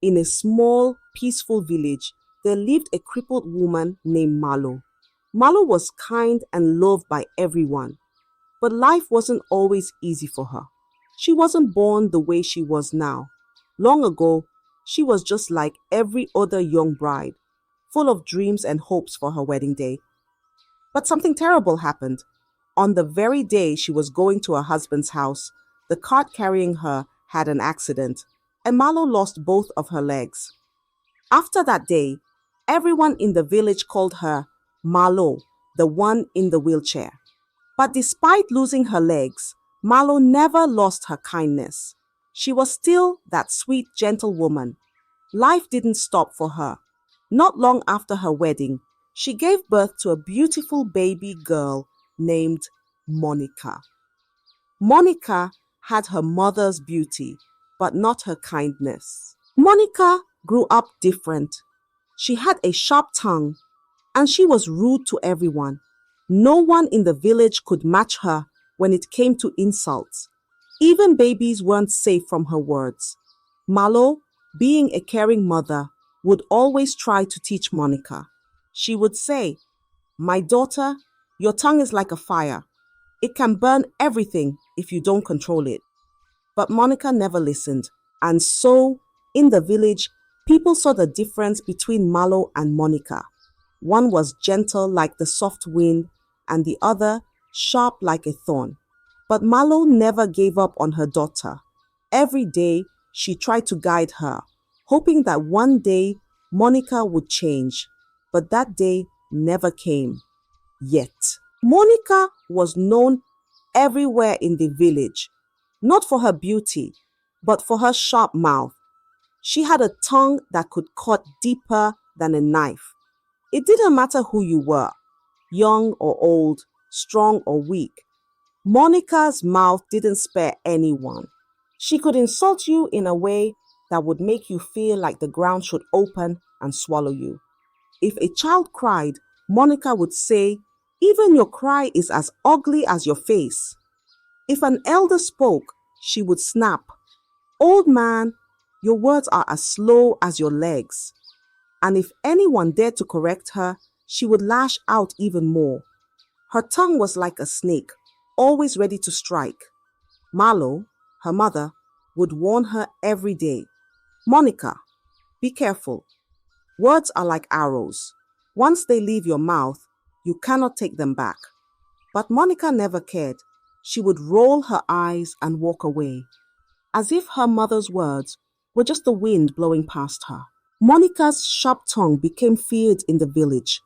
In a small, peaceful village, there lived a crippled woman named Malo. Malo was kind and loved by everyone, but life wasn't always easy for her. She wasn't born the way she was now. Long ago, she was just like every other young bride, full of dreams and hopes for her wedding day. But something terrible happened. On the very day she was going to her husband's house, the cart carrying her had an accident, and Malo lost both of her legs. After that day, everyone in the village called her Malo, the one in the wheelchair. But despite losing her legs, Malo never lost her kindness. She was still that sweet, gentle woman. Life didn't stop for her. Not long after her wedding, she gave birth to a beautiful baby girl named Monica. Monica had her mother's beauty, but not her kindness. Monica grew up different. She had a sharp tongue, and she was rude to everyone. No one in the village could match her when it came to insults. Even babies weren't safe from her words. Malo, being a caring mother, would always try to teach Monica. She would say, "My daughter, your tongue is like a fire. It can burn everything if you don't control it." But Monica never listened. And so, in the village, people saw the difference between Malo and Monica. One was gentle like the soft wind, and the other sharp like a thorn. But Malo never gave up on her daughter. Every day, she tried to guide her, hoping that one day Monica would change. But that day never came. Yet. Monica was known everywhere in the village, not for her beauty, but for her sharp mouth. She had a tongue that could cut deeper than a knife. It didn't matter who you were, young or old, strong or weak. Monica's mouth didn't spare anyone. She could insult you in a way that would make you feel like the ground should open and swallow you. If a child cried, Monica would say, "Even your cry is as ugly as your face." If an elder spoke, she would snap, "Old man, your words are as slow as your legs." And if anyone dared to correct her, she would lash out even more. Her tongue was like a snake, always ready to strike. Malo, her mother, would warn her every day, "Monica, be careful. Words are like arrows. Once they leave your mouth, you cannot take them back." But Monica never cared. She would roll her eyes and walk away, as if her mother's words were just the wind blowing past her. Monica's sharp tongue became feared in the village.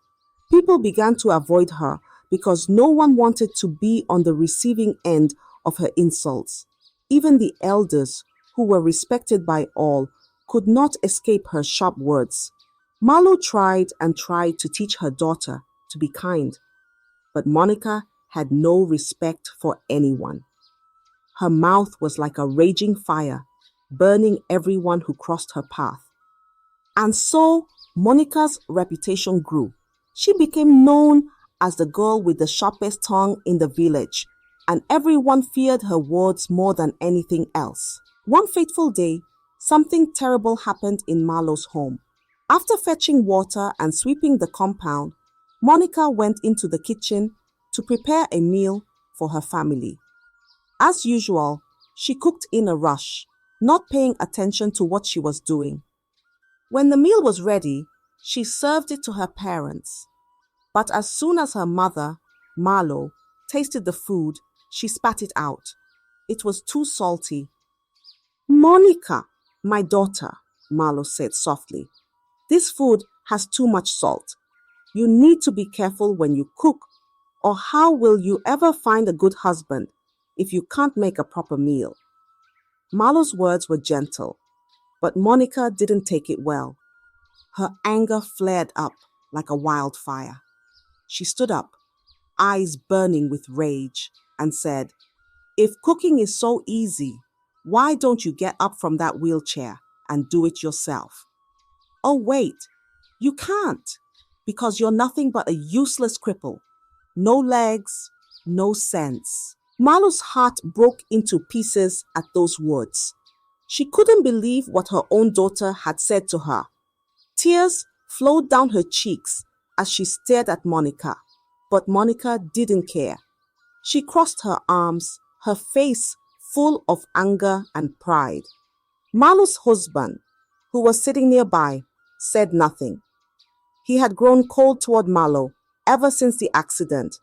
People began to avoid her because no one wanted to be on the receiving end of her insults. Even the elders, who were respected by all, could not escape her sharp words. Malo tried and tried to teach her daughter to be kind, but Monica had no respect for anyone. Her mouth was like a raging fire, burning everyone who crossed her path. And so Monica's reputation grew. She became known as the girl with the sharpest tongue in the village, and everyone feared her words more than anything else. One fateful day, something terrible happened in Malo's home. After fetching water and sweeping the compound, Monica went into the kitchen to prepare a meal for her family. As usual, she cooked in a rush, not paying attention to what she was doing. When the meal was ready, she served it to her parents. But as soon as her mother, Malo, tasted the food, she spat it out. It was too salty. "Monica, my daughter," Malo said softly, "this food has too much salt. You need to be careful when you cook, or how will you ever find a good husband if you can't make a proper meal?" Malo's words were gentle, but Monica didn't take it well. Her anger flared up like a wildfire. She stood up, eyes burning with rage, and said, "If cooking is so easy, why don't you get up from that wheelchair and do it yourself?" "Oh, wait, you can't, because you're nothing but a useless cripple. No legs, no sense." Malo's heart broke into pieces at those words. She couldn't believe what her own daughter had said to her. Tears flowed down her cheeks as she stared at Monica, but Monica didn't care. She crossed her arms, her face full of anger and pride. Malo's husband, who was sitting nearby, said nothing. He had grown cold toward Malo ever since the accident.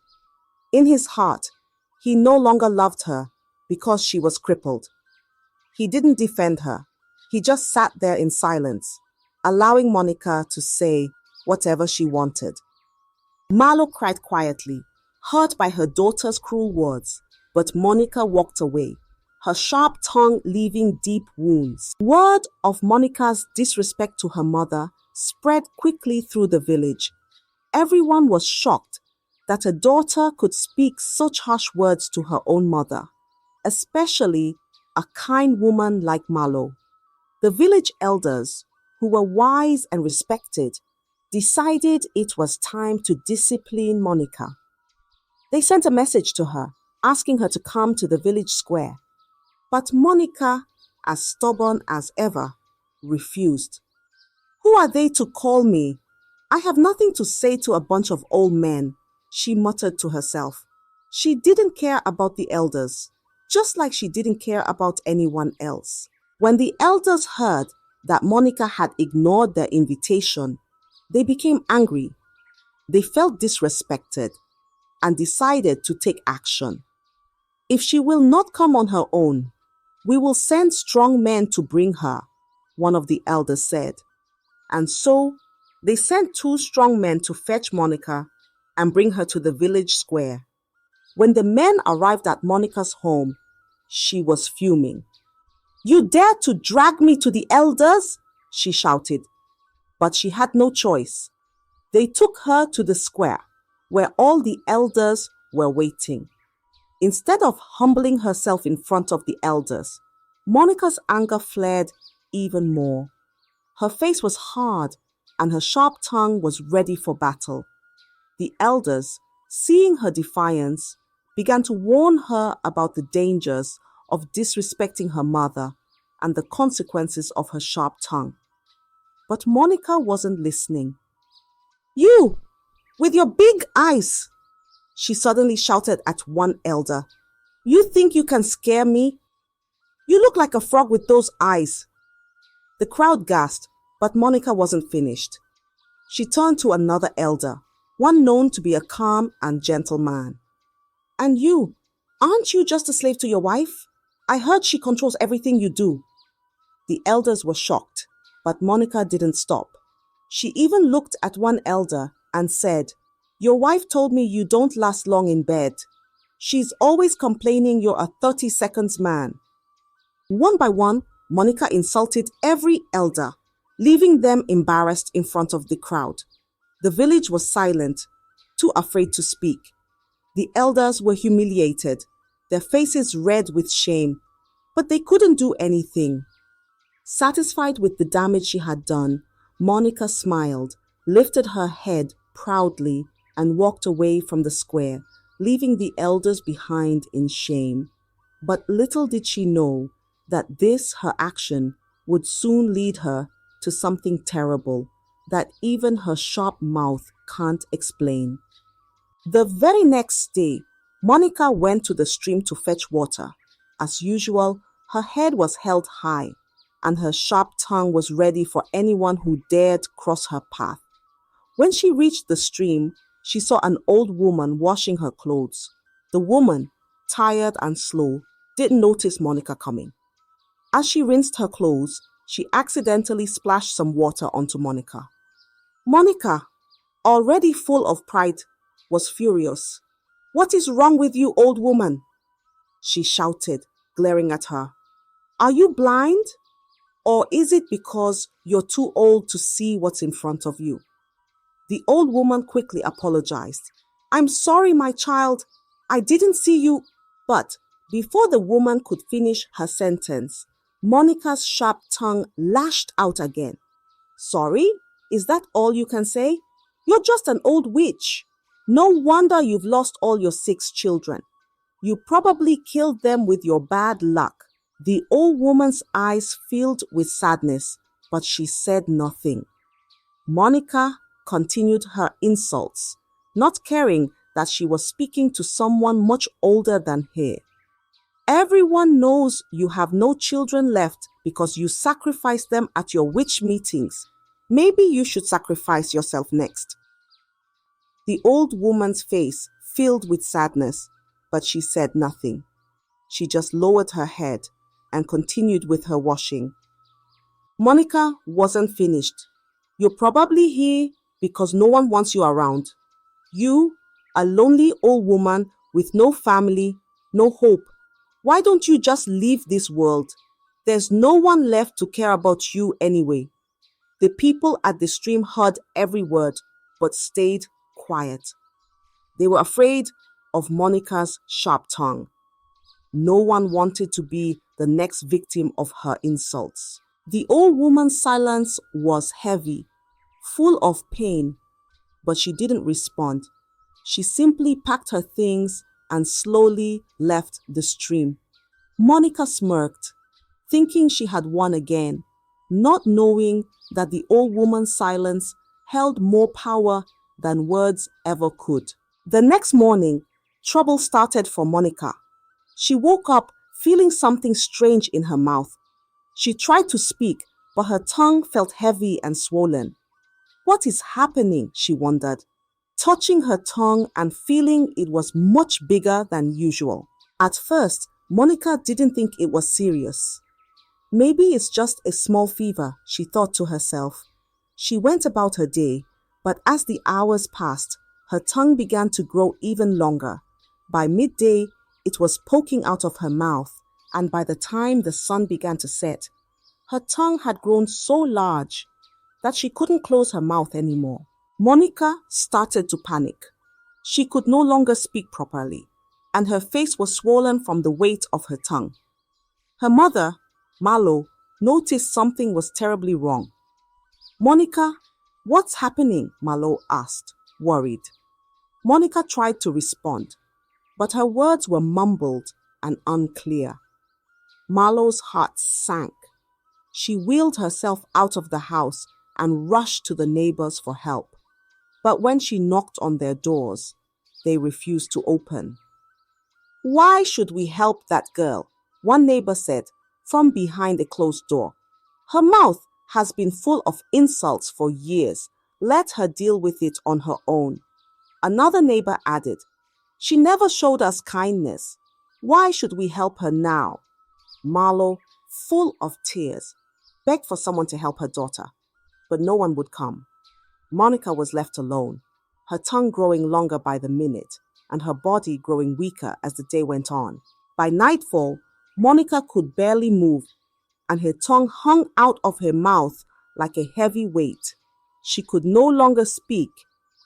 In his heart, he no longer loved her because she was crippled. He didn't defend her. He just sat there in silence, allowing Monica to say whatever she wanted. Malo cried quietly, hurt by her daughter's cruel words, but Monica walked away, her sharp tongue leaving deep wounds. Word of Monica's disrespect to her mother spread quickly through the village. Everyone was shocked that a daughter could speak such harsh words to her own mother, especially a kind woman like Malo. The village elders, who were wise and respected, decided it was time to discipline Monica. They sent a message to her, asking her to come to the village square. But Monica, as stubborn as ever, refused. "Who are they to call me? I have nothing to say to a bunch of old men," she muttered to herself. She didn't care about the elders, just like she didn't care about anyone else. When the elders heard that Monica had ignored their invitation, they became angry. They felt disrespected and decided to take action. "If she will not come on her own, we will send strong men to bring her," one of the elders said. And so they sent 2 strong men to fetch Monica and bring her to the village square. When the men arrived at Monica's home, she was fuming. "You dare to drag me to the elders?" she shouted. But she had no choice. They took her to the square, where all the elders were waiting. Instead of humbling herself in front of the elders, Monica's anger flared even more. Her face was hard and her sharp tongue was ready for battle. The elders, seeing her defiance, began to warn her about the dangers of disrespecting her mother and the consequences of her sharp tongue. But Monica wasn't listening. "You, with your big eyes," she suddenly shouted at one elder. "You think you can scare me? You look like a frog with those eyes." The crowd gasped, but Monica wasn't finished. She turned to another elder, one known to be a calm and gentle man. "And you, aren't you just a slave to your wife? I heard she controls everything you do." The elders were shocked, but Monica didn't stop. She even looked at one elder and said, "Your wife told me you don't last long in bed. She's always complaining you're a 30 seconds man." One by one, Monica insulted every elder, leaving them embarrassed in front of the crowd. The village was silent, too afraid to speak. The elders were humiliated, their faces red with shame, but they couldn't do anything. Satisfied with the damage she had done, Monica smiled, lifted her head proudly, and walked away from the square, leaving the elders behind in shame. But little did she know that this, her action, would soon lead her to something terrible that even her sharp mouth can't explain. The very next day, Monica went to the stream to fetch water. As usual, her head was held high, and her sharp tongue was ready for anyone who dared cross her path. When she reached the stream, she saw an old woman washing her clothes. The woman, tired and slow, didn't notice Monica coming. As she rinsed her clothes, she accidentally splashed some water onto Monica. Monica, already full of pride, was furious. "What is wrong with you, old woman?" she shouted, glaring at her. "Are you blind? Or is it because you're too old to see what's in front of you?" The old woman quickly apologized. "I'm sorry, my child. I didn't see you." But before the woman could finish her sentence, Monica's sharp tongue lashed out again. "Sorry? Is that all you can say? You're just an old witch. No wonder you've lost all your 6 children. You probably killed them with your bad luck. The old woman's eyes filled with sadness, but she said nothing. Monica continued her insults, not caring that she was speaking to someone much older than her. Everyone knows you have no children left because you sacrificed them at your witch meetings. Maybe you should sacrifice yourself next. The old woman's face filled with sadness, but she said nothing. She just lowered her head and continued with her washing. Monica wasn't finished. You're probably here because no one wants you around. You, a lonely old woman with no family, no hope. Why don't you just leave this world? There's no one left to care about you anyway. The people at the stream heard every word, but stayed quiet. They were afraid of Monica's sharp tongue. No one wanted to be the next victim of her insults. The old woman's silence was heavy, full of pain, but she didn't respond. She simply packed her things and slowly left the stream. Monica smirked, thinking she had won again, not knowing that the old woman's silence held more power than words ever could. The next morning, trouble started for Monica. She woke up feeling something strange in her mouth. She tried to speak, but her tongue felt heavy and swollen. What is happening? She wondered, touching her tongue and feeling it was much bigger than usual. At first, Monica didn't think it was serious. Maybe it's just a small fever, she thought to herself. She went about her day, but as the hours passed, her tongue began to grow even longer. By midday, it was poking out of her mouth, and by the time the sun began to set, her tongue had grown so large that she couldn't close her mouth anymore. Monica started to panic. She could no longer speak properly, and her face was swollen from the weight of her tongue. Her mother, Malo, noticed something was terribly wrong. "Monica, what's happening?" Malo asked, worried. Monica tried to respond, but her words were mumbled and unclear. Malo's heart sank. She wheeled herself out of the house and rushed to the neighbors for help. But when she knocked on their doors, they refused to open. "Why should we help that girl?" one neighbor said from behind a closed door. "Her mouth has been full of insults for years. Let her deal with it on her own." Another neighbor added, "She never showed us kindness. Why should we help her now?" Malo, full of tears, begged for someone to help her daughter, but no one would come. Monica was left alone, her tongue growing longer by the minute, and her body growing weaker as the day went on. By nightfall, Monica could barely move, and her tongue hung out of her mouth like a heavy weight. She could no longer speak,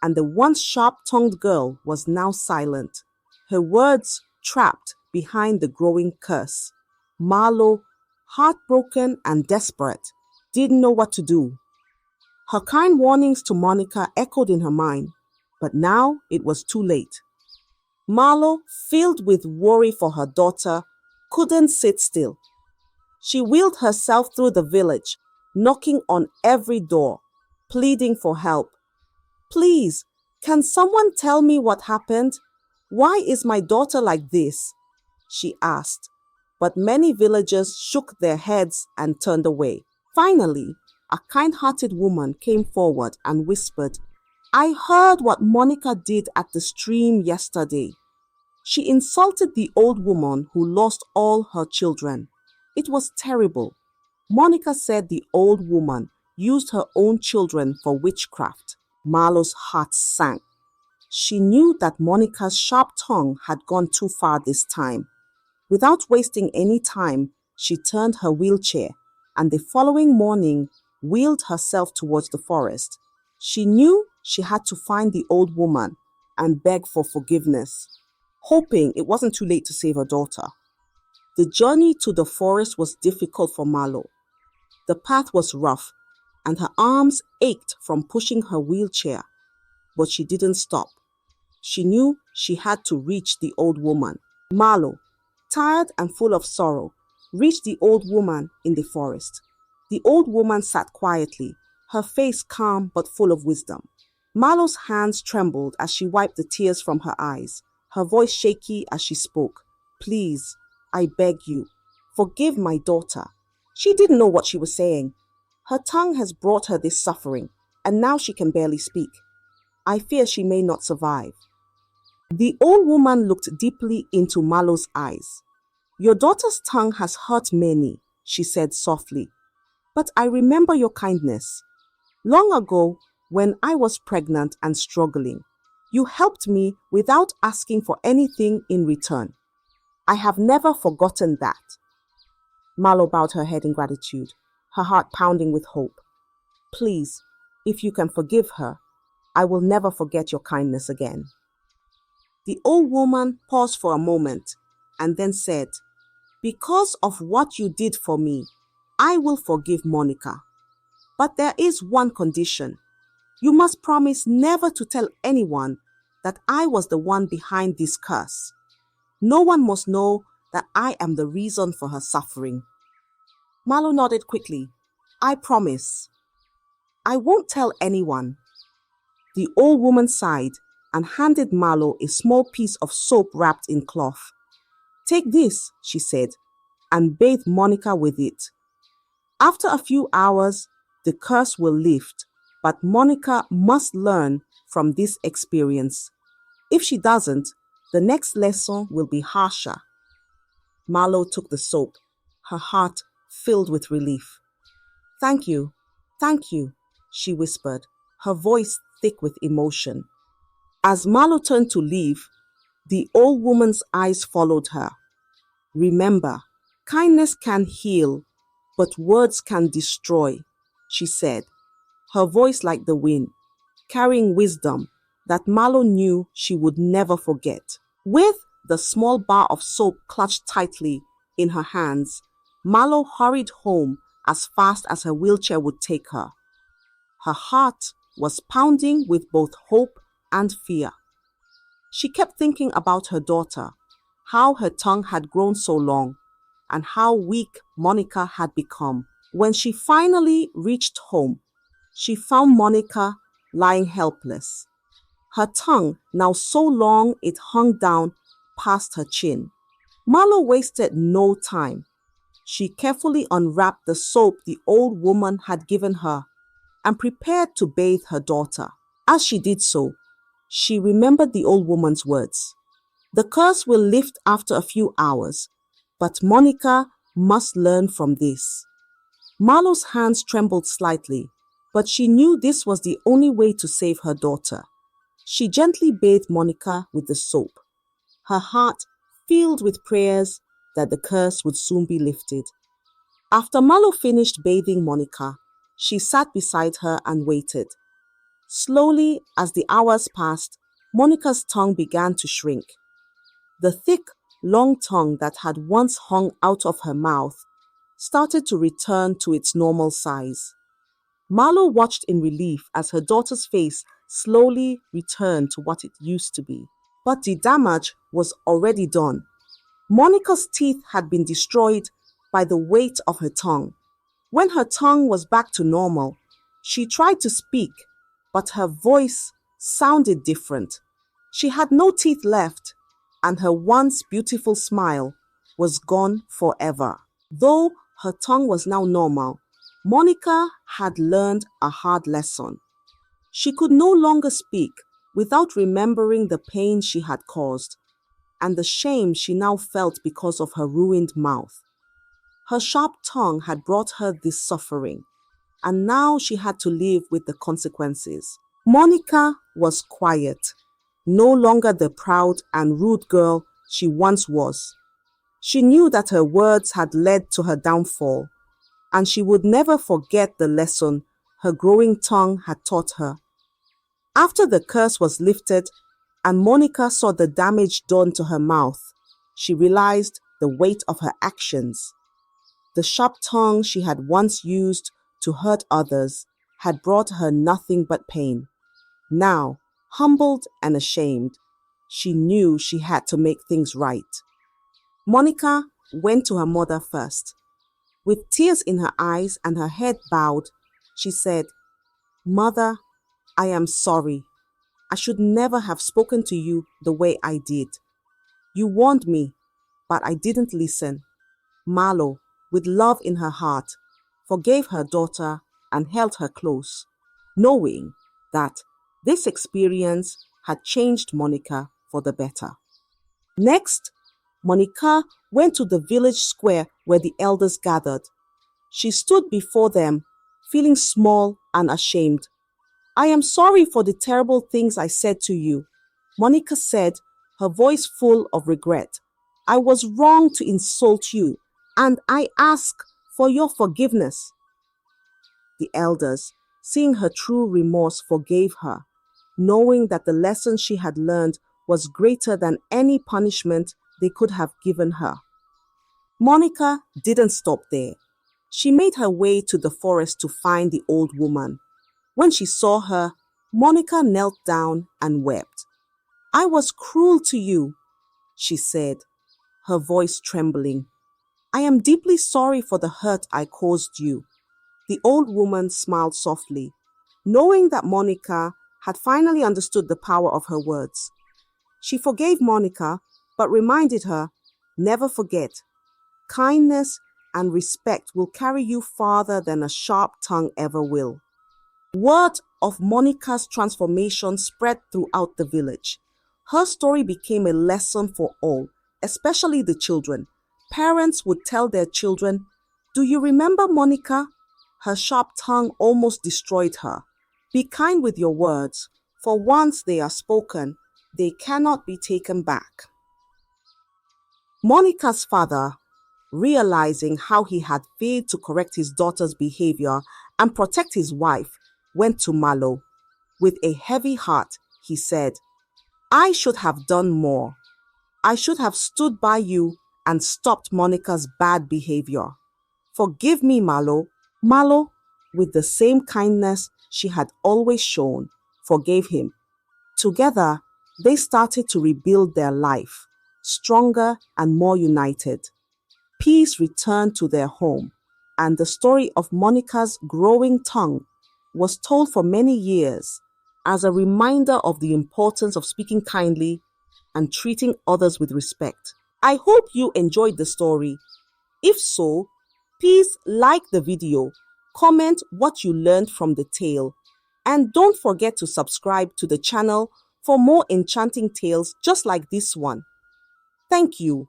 and the once sharp-tongued girl was now silent, her words trapped behind the growing curse. Malo, heartbroken and desperate, didn't know what to do. Her kind warnings to Monica echoed in her mind, but now it was too late. Malo, filled with worry for her daughter, couldn't sit still. She wheeled herself through the village, knocking on every door, pleading for help. "Please, can someone tell me what happened? Why is my daughter like this?" she asked. But many villagers shook their heads and turned away. Finally, a kind-hearted woman came forward and whispered, "I heard what Monica did at the stream yesterday. She insulted the old woman who lost all her children. It was terrible. Monica said the old woman used her own children for witchcraft." Malo's heart sank. She knew that Monica's sharp tongue had gone too far this time. Without wasting any time, she turned her wheelchair and the following morning wheeled herself towards the forest. She knew she had to find the old woman and beg for forgiveness, hoping it wasn't too late to save her daughter. The journey to the forest was difficult for Malo. The path was rough, and her arms ached from pushing her wheelchair, but she didn't stop. She knew she had to reach the old woman. Malo, tired and full of sorrow, reached the old woman in the forest. The old woman sat quietly, her face calm but full of wisdom. Malo's hands trembled as she wiped the tears from her eyes, her voice shaky as she spoke. Please, I beg you, forgive my daughter. She didn't know what she was saying. Her tongue has brought her this suffering, and now she can barely speak. I fear she may not survive. The old woman looked deeply into Malo's eyes. Your daughter's tongue has hurt many, she said softly. But I remember your kindness. Long ago, when I was pregnant and struggling, you helped me without asking for anything in return. I have never forgotten that. Malo bowed her head in gratitude, her heart pounding with hope. Please, if you can forgive her, I will never forget your kindness again. The old woman paused for a moment and then said, Because of what you did for me, I will forgive Monica. But there is one condition. You must promise never to tell anyone that I was the one behind this curse. No one must know that I am the reason for her suffering. Malo nodded quickly. I promise. I won't tell anyone. The old woman sighed and handed Malo a small piece of soap wrapped in cloth. Take this, she said, and bathe Monica with it. After a few hours, the curse will lift, but Monica must learn from this experience. If she doesn't, the next lesson will be harsher. Malo took the soap, her heart filled with relief. Thank you, she whispered, her voice thick with emotion. As Malo turned to leave, the old woman's eyes followed her. Remember, kindness can heal, but words can destroy, she said, her voice like the wind, carrying wisdom that Malo knew she would never forget. With the small bar of soap clutched tightly in her hands, Malo hurried home as fast as her wheelchair would take her. Her heart was pounding with both hope and fear. She kept thinking about her daughter, how her tongue had grown so long, and how weak Monica had become. When she finally reached home, she found Monica lying helpless, her tongue now so long it hung down past her chin. Malo wasted no time. She carefully unwrapped the soap the old woman had given her and prepared to bathe her daughter. As she did so, she remembered the old woman's words. The curse will lift after a few hours, but Monica must learn from this. Malo's hands trembled slightly, but she knew this was the only way to save her daughter. She gently bathed Monica with the soap, her heart filled with prayers that the curse would soon be lifted. After Malo finished bathing Monica, she sat beside her and waited. Slowly, as the hours passed, Monica's tongue began to shrink. The thick, long tongue that had once hung out of her mouth started to return to its normal size. Malo watched in relief as her daughter's face slowly returned to what it used to be. But the damage was already done. Monica's teeth had been destroyed by the weight of her tongue. When her tongue was back to normal, she tried to speak, but her voice sounded different. She had no teeth left, and her once beautiful smile was gone forever. Though her tongue was now normal, Monica had learned a hard lesson. She could no longer speak without remembering the pain she had caused and the shame she now felt because of her ruined mouth. Her sharp tongue had brought her this suffering, and now she had to live with the consequences. Monica was quiet, no longer the proud and rude girl she once was. She knew that her words had led to her downfall, and she would never forget the lesson her growing tongue had taught her. After the curse was lifted and Monica saw the damage done to her mouth, she realized the weight of her actions. The sharp tongue she had once used to hurt others had brought her nothing but pain. Now, humbled and ashamed, she knew she had to make things right. Monica went to her mother first. With tears in her eyes and her head bowed, she said, "Mother, I am sorry. I should never have spoken to you the way I did. You warned me, but I didn't listen." Malo, with love in her heart, forgave her daughter and held her close, knowing that this experience had changed Monica for the better. Next, Monica went to the village square where the elders gathered. She stood before them, feeling small and ashamed. "I am sorry for the terrible things I said to you," Monica said, her voice full of regret. "I was wrong to insult you, and I ask for your forgiveness." The elders, seeing her true remorse, forgave her, knowing that the lesson she had learned was greater than any punishment they could have given her. Monica didn't stop there. She made her way to the forest to find the old woman. When she saw her, Monica knelt down and wept. "I was cruel to you," she said, her voice trembling. "I am deeply sorry for the hurt I caused you." The old woman smiled softly, knowing that Monica had finally understood the power of her words. She forgave Monica, but reminded her, "Never forget, kindness and respect will carry you farther than a sharp tongue ever will." Word of Monica's transformation spread throughout the village. Her story became a lesson for all, especially the children. Parents would tell their children, "Do you remember Monica? Her sharp tongue almost destroyed her. Be kind with your words, for once they are spoken, they cannot be taken back." Monica's father, realizing how he had failed to correct his daughter's behavior and protect his wife, went to Malo. With a heavy heart, he said, "I should have done more. I should have stood by you and stopped Monica's bad behavior. Forgive me, Malo." Malo, with the same kindness she had always shown, forgave him. Together, they started to rebuild their life, stronger and more united. Peace returned to their home, and the story of Monica's growing tongue was told for many years as a reminder of the importance of speaking kindly and treating others with respect. I hope you enjoyed the story. If so, please like the video, comment what you learned from the tale, and don't forget to subscribe to the channel for more enchanting tales just like this one. Thank you.